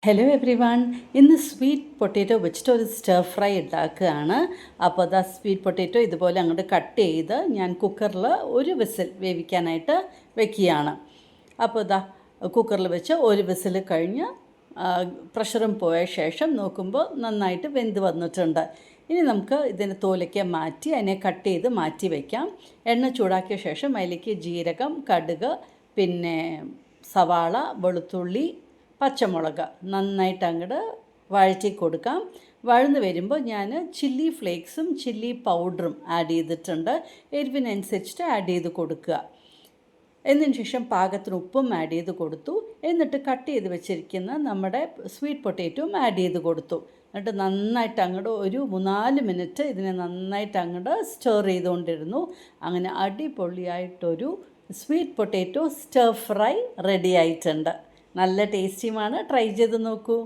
Hello every one. ഇന്ന് sweet potato വെച്ചിട്ട് ഒരു സ്റ്റർ ഫ്രൈ ഉണ്ടാക്കുകയാണ്. അപ്പോൾ അതാ സ്വീറ്റ് പൊട്ടാറ്റോ ഇതുപോലെ അങ്ങോട്ട് കട്ട് ചെയ്ത് ഞാൻ കുക്കറിൽ ഒരു വിസിൽ വേവിക്കാനായിട്ട് വെക്കുകയാണ്. അപ്പോൾ ഇതാ കുക്കറിൽ വെച്ച് ഒരു വിസിൽ കഴിഞ്ഞ് പ്രഷറും പോയ ശേഷം നോക്കുമ്പോൾ നന്നായിട്ട് വെന്ത് വന്നിട്ടുണ്ട്. ഇനി നമുക്ക് ഇതിൻ്റെ തോലൊക്കെ മാറ്റി അതിനെ കട്ട് ചെയ്ത് മാറ്റി വയ്ക്കാം. എണ്ണ ചൂടാക്കിയ ശേഷം അതിലേക്ക് ജീരകം, കടുക്, പിന്നെ സവാള, വെളുത്തുള്ളി, പച്ചമുളക് നന്നായിട്ട് അങ്ങോട്ട് വഴറ്റി കൊടുക്കാം. വഴന്ന് വരുമ്പോൾ ഞാൻ ചില്ലി ഫ്ലേക്സും ചില്ലി പൗഡറും ആഡ് ചെയ്തിട്ടുണ്ട്. എരിവിനനുസരിച്ചിട്ട് ആഡ് ചെയ്ത് കൊടുക്കുക. എന്നതിന് ശേഷം പാകത്തിന് ഉപ്പും ആഡ് ചെയ്ത് കൊടുത്തു. എന്നിട്ട് കട്ട് ചെയ്ത് വെച്ചിരിക്കുന്ന നമ്മുടെ സ്വീറ്റ് പൊട്ടാറ്റോയും ആഡ് ചെയ്ത് കൊടുത്തു. എന്നിട്ട് നന്നായിട്ട് അങ്ങോട്ട് ഒരു 3-4 മിനിറ്റ് ഇതിനെ നന്നായിട്ട് അങ്ങോട്ട് സ്റ്റർ ചെയ്തുകൊണ്ടിരുന്നു. അങ്ങനെ അടിപൊളിയായിട്ടൊരു sweet potato stir fry ready ആയിട്ടുണ്ട്. നല്ല ടേസ്റ്റിയുമാണ്. ട്രൈ ചെയ്ത് നോക്കൂ.